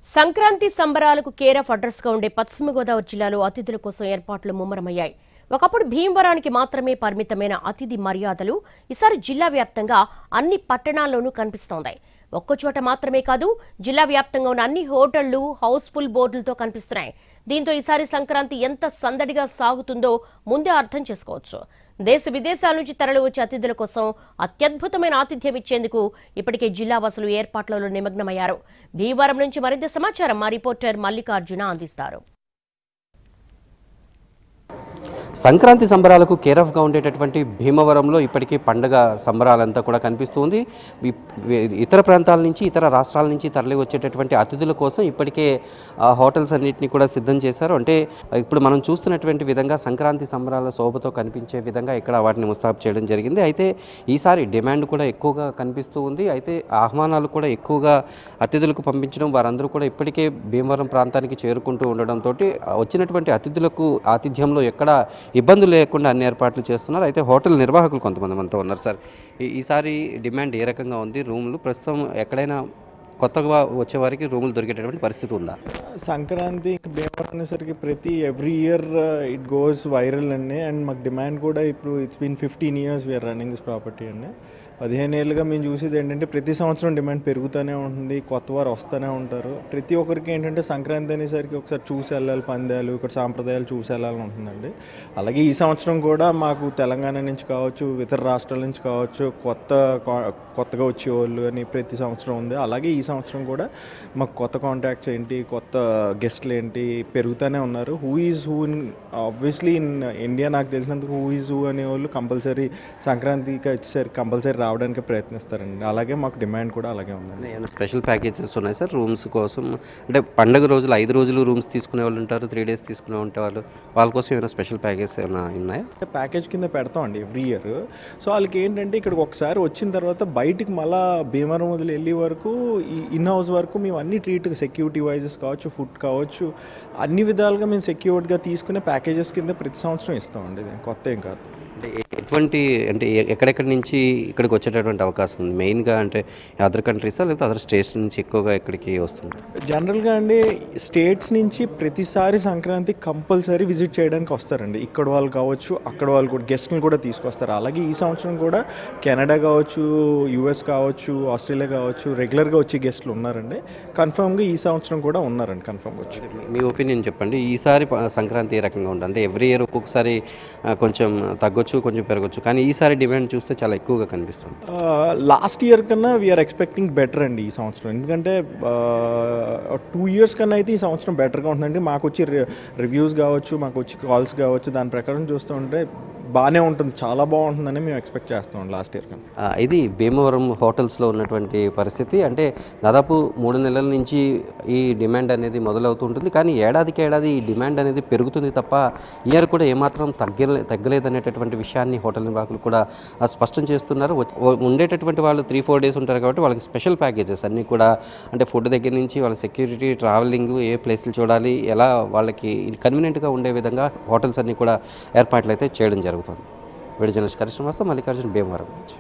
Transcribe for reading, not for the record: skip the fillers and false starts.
Sankranti సంబరాలకు care of address గా ఉండే పశ్చిమ గోదావరి జిల్లాలో అతిథుల కోసం ఏర్పాట్లు ముమ్మరమయ్యాయి. ఒకప్పుడు భీమవరానికి మాత్రమే పరిమితమైన అతిథి మర్యాదలు ఈసారి జిల్లా వ్యాప్తంగా అన్ని పట్టణాల్లోనూ కనిపిస్తోంది. ఒక్కచోట మాత్రమే కాదు, జిల్లా వ్యాప్తంగా ఉన్న అన్ని హోటళ్లు హౌస్ఫుల్ బోర్డులతో కనిపిస్తున్నాయి. దీంతో ఈసారి సంక్రాంతి ఎంత సందడిగా సాగుతుందో ముందే అర్థం చేసుకోవచ్చు. దేశ విదేశాల నుంచి తరలి వచ్చే అతిథుల కోసం అత్యద్భుతమైన ఆతిథ్యం ఇచ్చేందుకు ఇప్పటికే జిల్లా వాసులు ఏర్పాట్లలో నిమగ్నమయ్యారు. భీమవరం నుంచి మరింత సమాచారం మా రిపోర్టర్ మల్లికార్జున అందిస్తారు. సంక్రాంతి సంబరాలకు కేరాఫ్గా ఉండేటటువంటి భీమవరంలో ఇప్పటికీ పండుగ సంబరాలంతా కూడా కనిపిస్తుంది. ఇతర ప్రాంతాల నుంచి ఇతర రాష్ట్రాల నుంచి తరలి వచ్చేటటువంటి అతిథుల కోసం ఇప్పటికే హోటల్స్ అన్నింటినీ కూడా సిద్ధం చేశారు. అంటే ఇప్పుడు మనం చూస్తున్నటువంటి విధంగా సంక్రాంతి సంబరాల శోభతో కనిపించే విధంగా ఇక్కడ వాటిని ముస్తాబు చేయడం జరిగింది. అయితే ఈసారి డిమాండ్ కూడా ఎక్కువగా కనిపిస్తూ ఉంది. అయితే ఆహ్వానాలు కూడా ఎక్కువగా అతిథులకు పంపించడం, వారందరూ కూడా ఇప్పటికే భీమవరం ప్రాంతానికి చేరుకుంటూ ఉండడంతో వచ్చినటువంటి అతిథులకు ఆతిథ్యంలో ఎక్కడ ఇబ్బందులు లేకుండా అన్ని ఏర్పాట్లు చేస్తున్నారు. అయితే హోటల్ నిర్వాహకులు కొంతమంది మనతో ఉన్నారు. సార్, ఈసారి డిమాండ్ ఏ రకంగా ఉంది? రూములు ప్రస్తుతం ఎక్కడైనా కొత్తగా వచ్చేవారికి రూములు దొరికేటటువంటి పరిస్థితి ఉందా? సంక్రాంతి భీమవరం అనేసరికి every year it goes viral అండి. అండ్ మాకు డిమాండ్ కూడా ఇప్పుడు it's been 15 years we are running this property అండి. 15 ఏళ్ళుగా మేము చూసేది ఏంటంటే ప్రతి సంవత్సరం డిమాండ్ పెరుగుతూనే ఉంటుంది, కొత్త వారు వస్తూనే ఉంటారు. ప్రతి ఒక్కరికి ఏంటంటే సంక్రాంతి అనేసరికి ఒకసారి చూసి వెళ్ళాలి, పందాలు ఇక్కడ సాంప్రదాయాలు చూసి వెళ్ళాలని ఉంటుందండి. అలాగే ఈ సంవత్సరం కూడా మాకు తెలంగాణ నుంచి కావచ్చు, ఇతర రాష్ట్రాల నుంచి కావచ్చు, కొత్తగా వచ్చేవాళ్ళు అని ప్రతి సంవత్సరం ఉంది. అలాగే ఈ సంవత్సరం కూడా మాకు కొత్త కాంటాక్ట్స్ ఏంటి, కొత్త గెస్ట్లు ఏంటి పెరుగుతూనే ఉన్నారు. Who is who in obviously in India నాకు తెలిసినందుకు హూ ఈజ్ హూ అనేవాళ్ళు కంపల్సరీ సంక్రాంతికి వచ్చేసరికి కంపల్సరీ రావడానికి ప్రయత్నిస్తారండి. అలాగే మాకు డిమాండ్ కూడా అలాగే ఉందండి. స్పెషల్ ప్యాకేజెస్ ఉన్నాయి సార్ రూమ్స్ కోసం? అంటే పండుగ రోజులు 5 రోజులు రూమ్స్ తీసుకునే వాళ్ళు ఉంటారు, 3 days తీసుకునే ఉంటారు. వాళ్ళ కోసం ఏమైనా స్పెషల్ ప్యాకేజెస్ ఏమైనా ఉన్నాయా? ప్యాకేజ్ కింద పెడతామండి ఎవ్రీ ఇయర్. సో వాళ్ళకి ఏంటంటే ఇక్కడికి ఒకసారి వచ్చిన తర్వాత బయటికి మళ్ళీ భీమవరం వదిలి వెళ్ళే వరకు ఇన్ హౌస్ వరకు మేము అన్ని ట్రీట్ సెక్యూరిటీ వైజెస్ కావచ్చు, ఫుడ్ కావచ్చు, అన్ని విధాలుగా మేము సెక్యూర్డ్గా తీసుకునే ప్యాకేజెస్ కింద ప్రతి సంవత్సరం ఇస్తామండి. ఇది కొత్త ఏం కాదు. అంటే ఎక్కడెక్కడి నుంచి ఇక్కడికి వచ్చేటటువంటి అవకాశం ఉంది మెయిన్గా? అంటే అదర్ కంట్రీసా లేకపోతే అదర్ స్టేట్స్ నుంచి ఎక్కువగా ఇక్కడికి వస్తుంది? జనరల్గా అండి స్టేట్స్ నుంచి ప్రతిసారి సంక్రాంతి కంపల్సరీ విజిట్ చేయడానికి వస్తారండి. ఇక్కడ వాళ్ళు కావచ్చు, అక్కడ వాళ్ళు కూడా గెస్ట్ని కూడా తీసుకొస్తారు. అలాగే ఈ సంవత్సరం కూడా కెనడా కావచ్చు, యుఎస్ కావచ్చు, ఆస్ట్రేలియా కావచ్చు రెగ్యులర్గా వచ్చే గెస్ట్లు ఉన్నారండి. కన్ఫర్మ్గా ఈ సంవత్సరం కూడా ఉన్నారండి కన్ఫర్మ్గా వచ్చి. మీ ఒపీనియన్ చెప్పండి, ఈసారి సంక్రాంతి ఏ రకంగా ఉంటుంది? అంటే ఎవ్రీ ఇయర్ ఒక్కొక్కసారి కొంచెం తగ్గొచ్చు, కొంచెం పెరగచ్చు, కానీ ఈసారి డిమాండ్ చూస్తే చాలా ఎక్కువగా కనిపిస్తుంది. లాస్ట్ ఇయర్ కన్నా వీఆర్ ఎక్స్పెక్టింగ్ బెటర్ అండి ఈ సంవత్సరం. ఎందుకంటే 2 years కన్నా అయితే ఈ సంవత్సరం బెటర్గా ఉంటుందండి. మాకు వచ్చి రివ్యూస్ కావచ్చు, మాకు వచ్చి కాల్స్ కావచ్చు, దాని ప్రకారం చూస్తూ ఉంటే బాగానే ఉంటుంది, చాలా బాగుంటుందని మేము ఎక్స్పెక్ట్ చేస్తాం లాస్ట్ ఇయర్ కన్నా. ఇది భీమవరం హోటల్స్లో ఉన్నటువంటి పరిస్థితి. అంటే దాదాపు 3 నెలల నుంచి ఈ డిమాండ్ అనేది మొదలవుతుంటుంది, కానీ ఏడాదికి ఏడాది ఈ డిమాండ్ అనేది పెరుగుతుంది తప్ప ఇయర్ కూడా ఏమాత్రం తగ్గలేదనేటటువంటి విషయాన్ని హోటల్ నిర్వాహకులు కూడా స్పష్టం చేస్తున్నారు. ఉండేటటువంటి వాళ్ళు 3-4 days ఉంటారు కాబట్టి వాళ్ళకి స్పెషల్ ప్యాకేజెస్ అన్నీ కూడా, అంటే ఫుడ్ దగ్గర నుంచి వాళ్ళ సెక్యూరిటీ, ట్రావెలింగ్, ఏ ప్లేస్లు చూడాలి, ఎలా వాళ్ళకి కన్వీనియంట్గా ఉండే విధంగా హోటల్స్ అన్నీ కూడా ఏర్పాట్లు అయితే చేయడం జరుగుతుంది. వీడియో జర్నలిస్ట్ కరిష్ణ మల్లికార్జున, భీమవరం నుంచి.